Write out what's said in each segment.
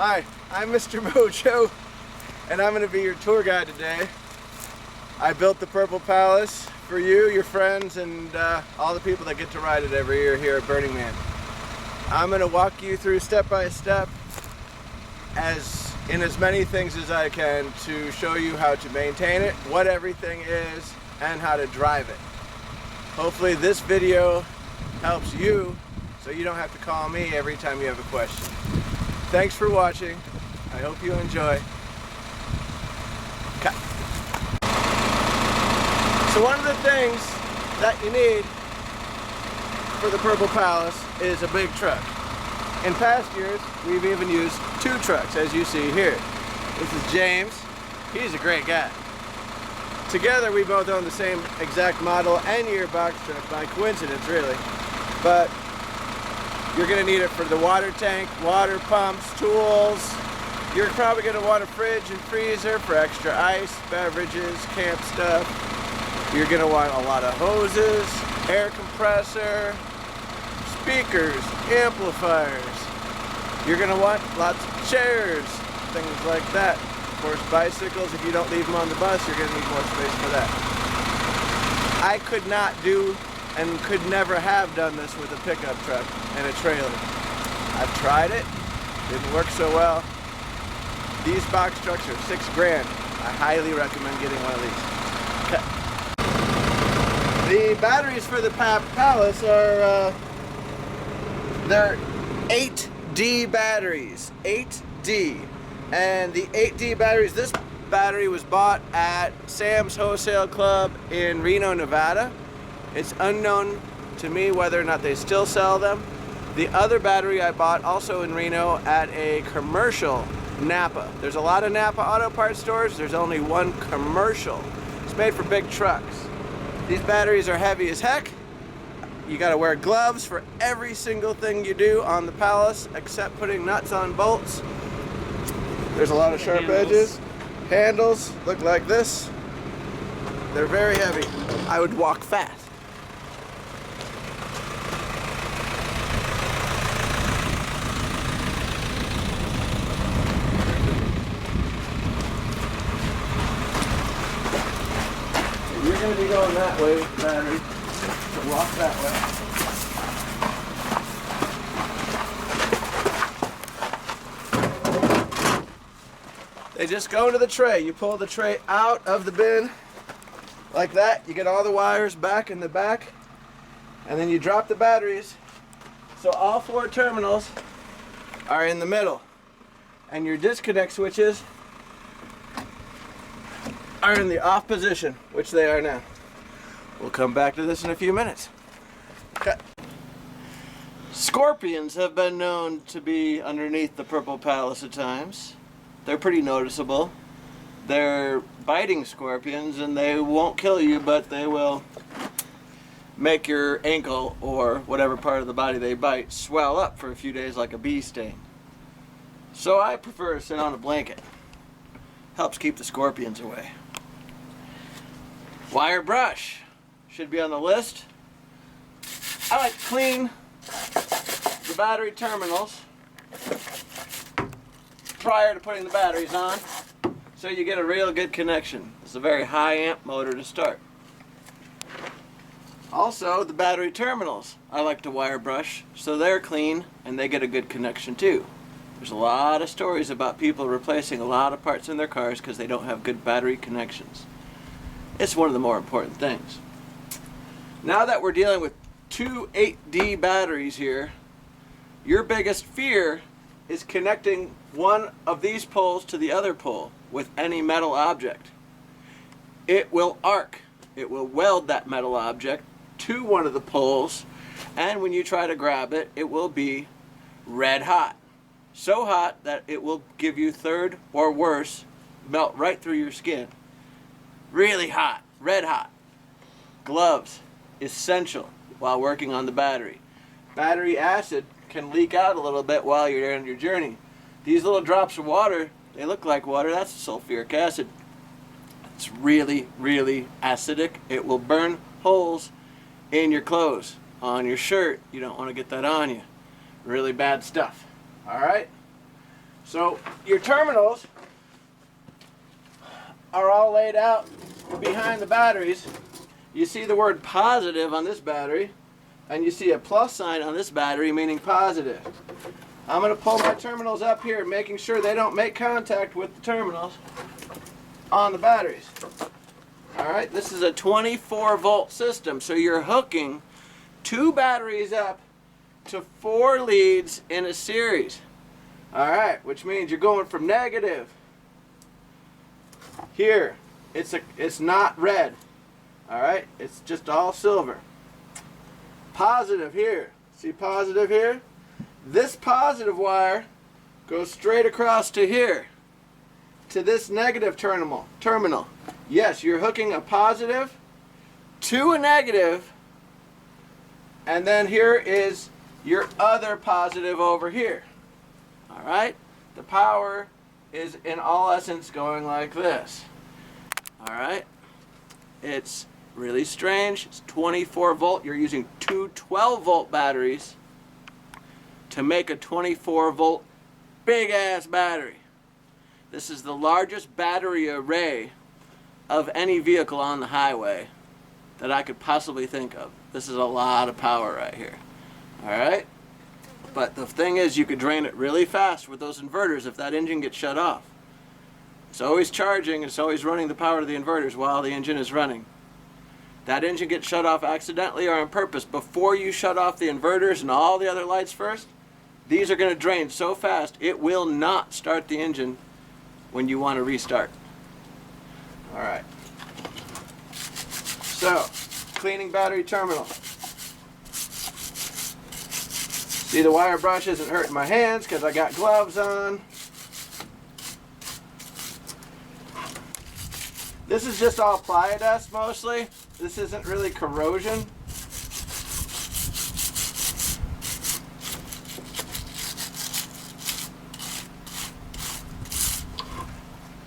Hi, I'm Mr. Mojo, and I'm going to be your tour guide today. I built the Purple Palace for you, your friends, and all the people that get to ride it every year here at Burning Man. I'm going to walk you through step by step, in as many things as I can, to show you how to maintain it, what everything is, and how to drive it. Hopefully this video helps you so you don't have to call me every time you have a question. Thanks for watching. I hope you enjoy. Cut. So one of the things that you need for the Purple Palace is a big truck. In past years, we've even used 2 trucks, as you see here. This is James. He's a great guy. Together, we both own the same exact model and year box truck, by coincidence, really. But you're going to need it for the water tank, water pumps, tools. You're probably going to want a fridge and freezer for extra ice, beverages, camp stuff. You're going to want a lot of hoses, air compressor, speakers, amplifiers. You're going to want lots of chairs, things like that. Of course, bicycles, if you don't leave them on the bus, you're going to need more space for that. I could not do and could never have done this with a pickup truck and a trailer. I've tried it, didn't work so well. These box trucks are $6 grand. I highly recommend getting one of these. Okay. The batteries for the Pop Pallets are they're 8D batteries, 8D. And the 8D batteries, this battery was bought at Sam's Wholesale Club in Reno, Nevada. It's unknown to me whether or not they still sell them. The other battery I bought also in Reno at a commercial Napa. There's a lot of Napa auto parts stores. There's only one commercial. It's made for big trucks. These batteries are heavy as heck. You gotta wear gloves for every single thing you do on the Palace except putting nuts on bolts. There's a lot of sharp edges. Handles look like this. They're very heavy. I would walk fast. You're going to be going that way with the battery, so walk that way. They just go into the tray. You pull the tray out of the bin like that. You get all the wires back in the back, and then you drop the batteries. So all 4 terminals are in the middle, and your disconnect switches are in the off position, which they are now. We'll come back to this in a few minutes. Okay. Scorpions have been known to be underneath the Purple Palace at times. They're pretty noticeable. They're biting scorpions, and they won't kill you, but they will make your ankle or whatever part of the body they bite swell up for a few days like a bee sting. So I prefer to sit on a blanket. Helps keep the scorpions away. Wire brush should be on the list. I like to clean the battery terminals prior to putting the batteries on, so you get a real good connection. It's a very high amp motor to start. Also, the battery terminals I like to wire brush so they're clean and they get a good connection too. There's a lot of stories about people replacing a lot of parts in their cars because they don't have good battery connections. It's one of the more important things. Now that we're dealing with 2 8D batteries here, your biggest fear is connecting one of these poles to the other pole with any metal object. It will arc. It will weld that metal object to one of the poles, and when you try to grab it, it will be red hot. So hot that it will give you third or worse, melt right through your skin. Really hot, red hot. Gloves, essential while working on the battery. Battery acid can leak out a little bit while you're on your journey. These little drops of water, they look like water, that's sulfuric acid. It's really, really acidic. It will burn holes in your clothes, on your shirt. You don't want to get that on you. Really bad stuff. Alright? So your terminals are all laid out behind the batteries. You see the word positive on this battery, and you see a plus sign on this battery, meaning positive. I'm going to pull my terminals up here, making sure they don't make contact with the terminals on the batteries. Alright, this is a 24 volt system, so you're hooking 2 batteries up to 4 leads in a series. Alright, which means you're going from negative here. It's not red. Alright, it's just all silver. Positive here. See positive here? This positive wire goes straight across to here, to this negative terminal. Yes, you're hooking a positive to a negative, and then here is your other positive over here. Alright? The power is in all essence going like this. Alright? It's really strange. It's 24 volt. You're using 2 12 volt batteries to make a 24 volt big ass battery. This is the largest battery array of any vehicle on the highway that I could possibly think of. This is a lot of power right here. Alright? But the thing is, you could drain it really fast with those inverters if that engine gets shut off. It's always charging, it's always running the power to the inverters while the engine is running. That engine gets shut off accidentally or on purpose. Before you shut off the inverters and all the other lights first, these are going to drain so fast it will not start the engine when you want to restart. Alright. So, cleaning battery terminal. See, the wire brush isn't hurting my hands because I got gloves on. This is just all fly dust mostly. This isn't really corrosion.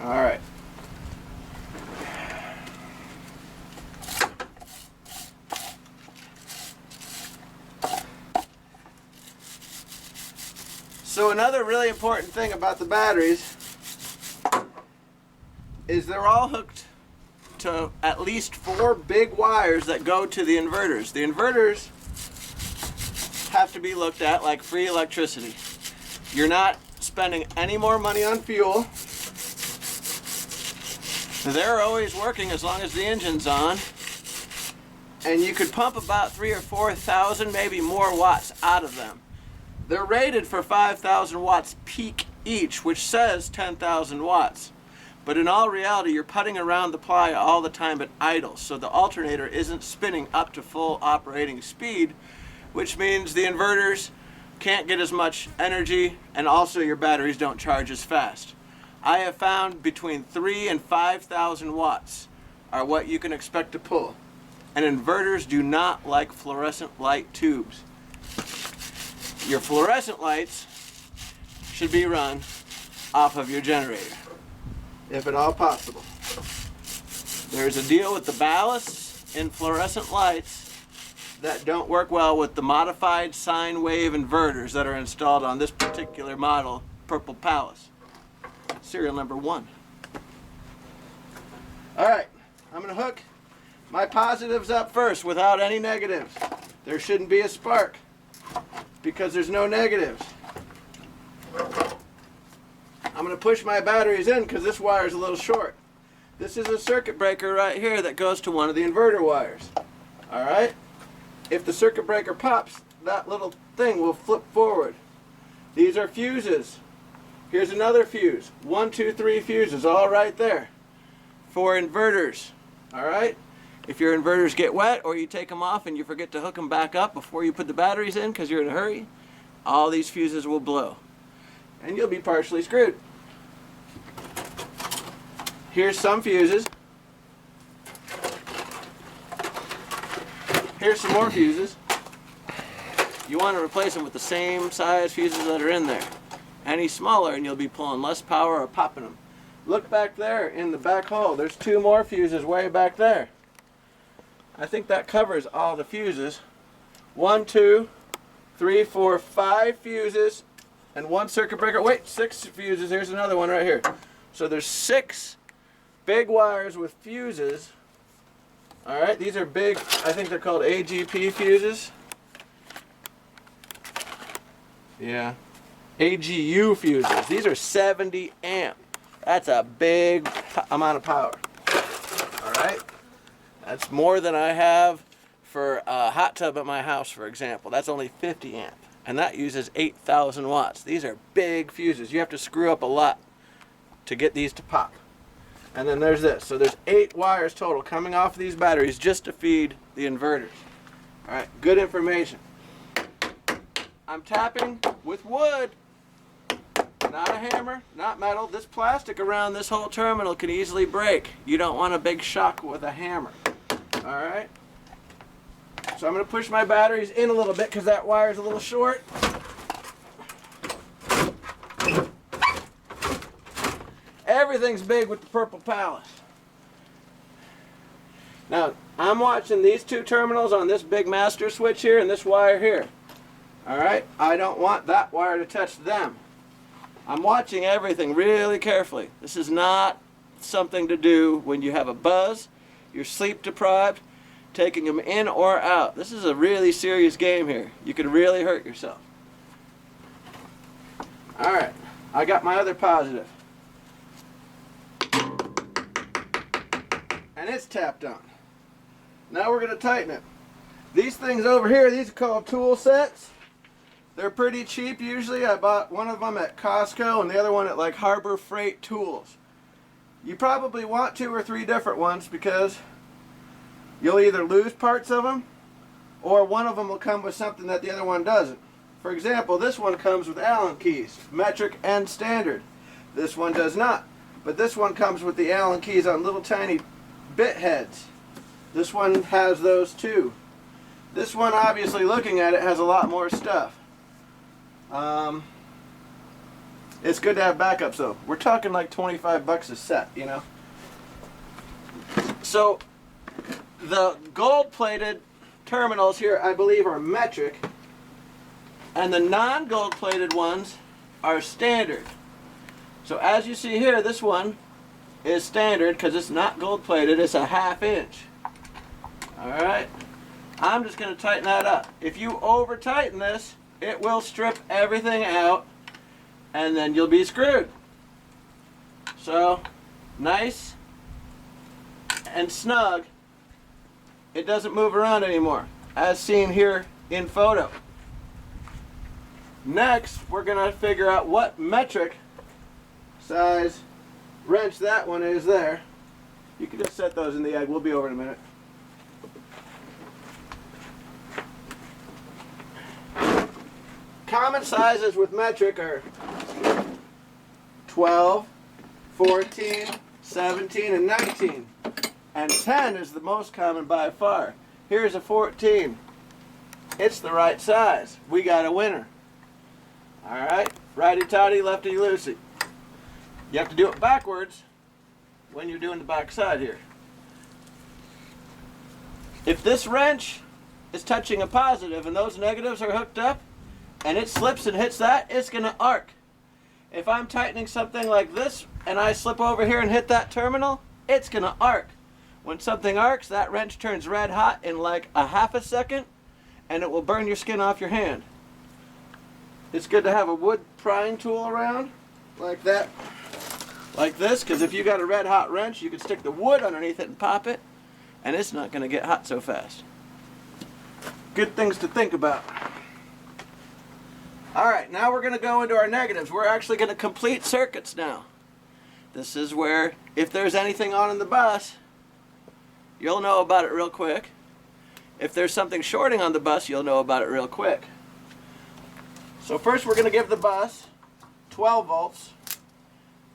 Alright. So another really important thing about the batteries is they're all hooked to at least 4 big wires that go to the inverters. The inverters have to be looked at like free electricity. You're not spending any more money on fuel. They're always working as long as the engine's on. And you could pump about 3,000 or 4,000, maybe more watts out of them. They're rated for 5,000 watts peak each, which says 10,000 watts. But in all reality, you're putting around the ply all the time at idle, so the alternator isn't spinning up to full operating speed, which means the inverters can't get as much energy, and also your batteries don't charge as fast. I have found between 3,000 and 5,000 watts are what you can expect to pull. And inverters do not like fluorescent light tubes. Your fluorescent lights should be run off of your generator, if at all possible. There's a deal with the ballasts in fluorescent lights that don't work well with the modified sine wave inverters that are installed on this particular model, Purple Pallets. Serial number 1. Alright, I'm going to hook my positives up first without any negatives. There shouldn't be a spark because there's no negatives. I'm going to push my batteries in because this wire is a little short. This is a circuit breaker right here that goes to one of the inverter wires. Alright? If the circuit breaker pops, that little thing will flip forward. These are fuses. Here's another fuse. 1, 2, 3 fuses all right there for inverters. Alright? If your inverters get wet or you take them off and you forget to hook them back up before you put the batteries in because you're in a hurry, all these fuses will blow. And you'll be partially screwed. Here's some fuses. Here's some more fuses. You want to replace them with the same size fuses that are in there. Any smaller and you'll be pulling less power or popping them. Look back there in the back hole. There's 2 more fuses way back there. I think that covers all the fuses. 1, 2, 3, 4, 5 fuses and 1 circuit breaker. Wait, 6 fuses. Here's another one right here. So there's 6 big wires with fuses. All right, these are big, I think they're called AGP fuses. Yeah, AGU fuses. These are 70 amp. That's a big amount of power. All right, that's more than I have for a hot tub at my house, for example. That's only 50 amp, and that uses 8,000 watts. These are big fuses. You have to screw up a lot to get these to pop. And then there's this. So there's 8 wires total coming off of these batteries just to feed the inverters. All right, good information. I'm tapping with wood, not a hammer, not metal. This plastic around this whole terminal can easily break. You don't want a big shock with a hammer. All right. So I'm going to push my batteries in a little bit because that wire is a little short. Everything's big with the purple pallets. Now, I'm watching these 2 terminals on this big master switch here and this wire here. All right? I don't want that wire to touch them. I'm watching everything really carefully. This is not something to do when you have a buzz, you're sleep deprived, taking them in or out. This is a really serious game here. You could really hurt yourself. All right, I got my other positive. And it's tapped on. Now we're going to tighten it. These things over here, these are called tool sets. They're pretty cheap usually. I bought one of them at Costco and the other one at like Harbor Freight Tools. You probably want 2 or 3 different ones because you'll either lose parts of them or one of them will come with something that the other one doesn't. For example, this one comes with Allen keys, metric and standard. This one does not. But this one comes with the Allen keys on little tiny bit heads. This one has those too. This one, obviously looking at it, has a lot more stuff. It's good to have backups though. We're talking like 25 bucks a set, you know. So the gold-plated terminals here, I believe, are metric, and the non-gold-plated ones are standard. So as you see here, this one is standard because it's not gold-plated. It's a 1/2 inch. All right. I'm just going to tighten that up. If you over-tighten this, it will strip everything out, and then you'll be screwed. So, nice and snug. It doesn't move around anymore, as seen here in photo. Next, we're going to figure out what metric size wrench that one is there. You can just set those in the egg. We'll be over in a minute. Common sizes with metric are 12, 14, 17, and 19. And 10 is the most common by far. Here's a 14. It's the right size. We got a winner. Alright, righty-tighty, lefty-loosey. You have to do it backwards when you're doing the back side here. If this wrench is touching a positive and those negatives are hooked up, and it slips and hits that, it's going to arc. If I'm tightening something like this and I slip over here and hit that terminal, it's going to arc. When something arcs, that wrench turns red hot in like a 1/2 second, and it will burn your skin off your hand. It's good to have a wood prying tool around like that, like this, because if you got a red hot wrench, you can stick the wood underneath it and pop it, and it's not going to get hot so fast. Good things to think about. Alright, now we're going to go into our negatives. We're actually going to complete circuits now. This is where, if there's anything on in the bus, you'll know about it real quick. If there's something shorting on the bus, you'll know about it real quick. So first we're going to give the bus 12 volts,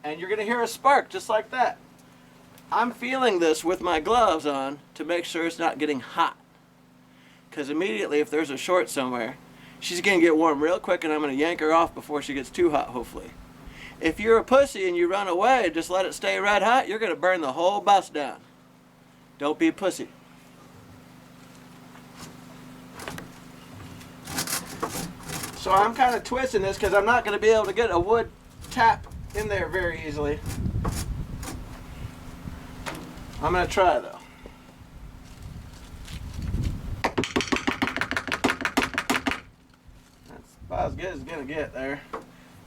and you're going to hear a spark just like that. I'm feeling this with my gloves on to make sure it's not getting hot. Because immediately if there's a short somewhere, she's going to get warm real quick, and I'm going to yank her off before she gets too hot, hopefully. If you're a pussy and you run away and just let it stay red hot, you're going to burn the whole bus down. Don't be a pussy. So I'm kind of twisting this because I'm not going to be able to get a wood tap in there very easily. I'm going to try though. That's about as good as it's going to get there.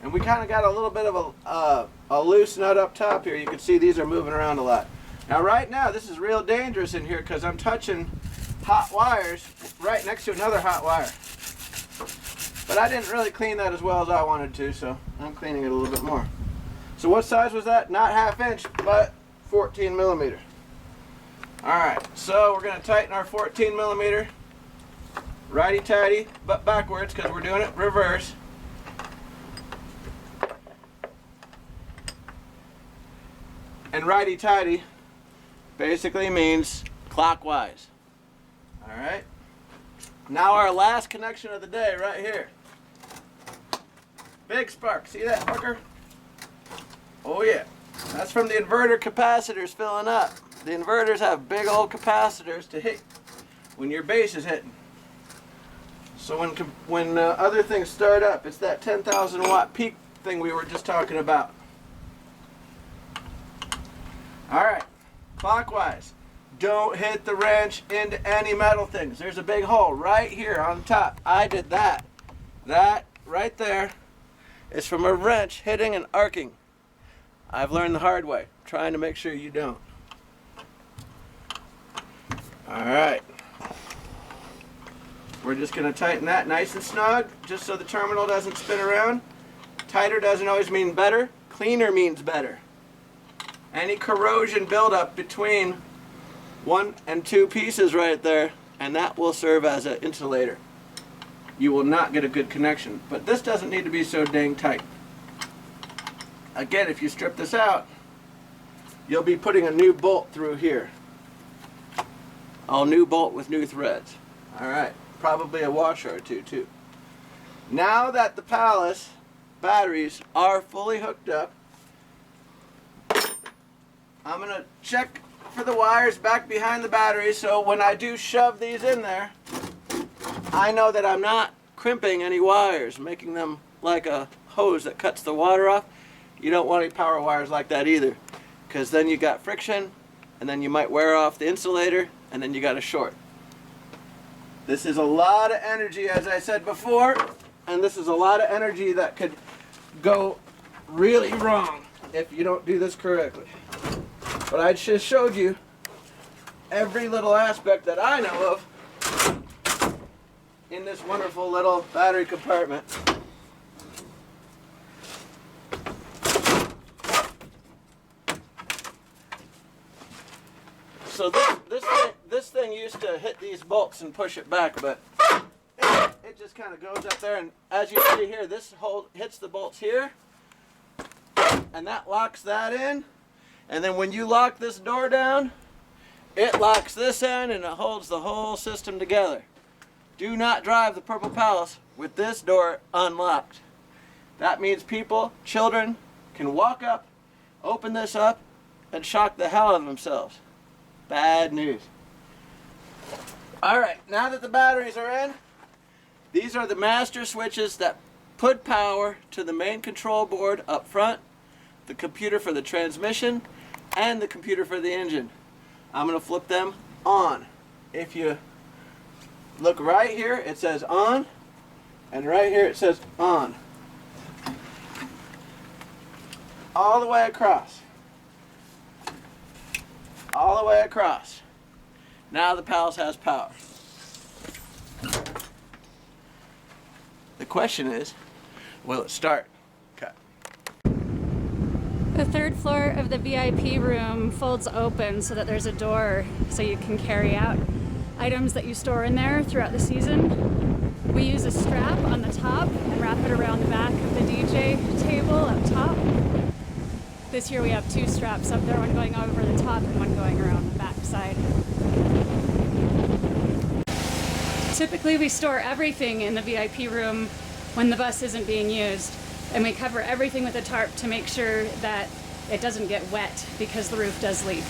And we kind of got a little bit of a loose nut up top here. You can see these are moving around a lot. Now right now this is real dangerous in here because I'm touching hot wires right next to another hot wire. But I didn't really clean that as well as I wanted to, so I'm cleaning it a little bit more. So what size was that? Not 1/2 inch, but 14 millimeter. Alright, so we're going to tighten our 14 millimeter righty-tighty, but backwards because we're doing it reverse. And righty-tighty basically means clockwise. Alright. Now our last connection of the day right here. Big spark. See that fucker? Oh yeah. That's from the inverter capacitors filling up. The inverters have big old capacitors to hit when your base is hitting. So when other things start up, it's that 10,000 watt peak thing we were just talking about. Alright. Clockwise. Don't hit the wrench into any metal things. There's a big hole right here on top. I did that. That right there is from a wrench hitting and arcing. I've learned the hard way. Trying to make sure you don't. Alright. We're just going to tighten that nice and snug just so the terminal doesn't spin around. Tighter doesn't always mean better. Cleaner means better. Any corrosion buildup between 1 and 2 pieces right there, and that will serve as an insulator. You will not get a good connection, but this doesn't need to be so dang tight. Again, if you strip this out, you'll be putting a new bolt through here. A new bolt with new threads. Alright, probably a washer or two too. Now that the Pallets batteries are fully hooked up, I'm going to check for the wires back behind the battery, so when I do shove these in there, I know that I'm not crimping any wires, making them like a hose that cuts the water off. You don't want any power wires like that either, because then you got friction, and then you might wear off the insulator, and then you got a short. This is a lot of energy, as I said before, and this is a lot of energy that could go really wrong if you don't do this correctly. But I just showed you every little aspect that I know of in this wonderful little battery compartment. So this thing used to hit these bolts and push it back, but it just kind of goes up there, and as you see here, this hole hits the bolts here, and that locks that in. And then when you lock this door down, it locks this in and it holds the whole system together. Do not drive the Purple Palace with this door unlocked. That means people, children, can walk up, open this up, and shock the hell out of themselves. Bad news. Alright, now that the batteries are in, these are the master switches that put power to the main control board up front, the computer for the transmission, and the computer for the engine. I'm going to flip them on. If you look right here, it says on, and right here it says on. All the way across. All the way across. Now the Palace has power. The question is, will it start? Okay. The third floor of the VIP room folds open so that there's a door so you can carry out items that you store in there throughout the season. We use a strap on the top and wrap it around the back of the DJ table up top. This year we have 2 straps up there, one going over the top and one going around the back side. Typically we store everything in the VIP room when the bus isn't being used, and we cover everything with a tarp to make sure that it doesn't get wet because the roof does leak.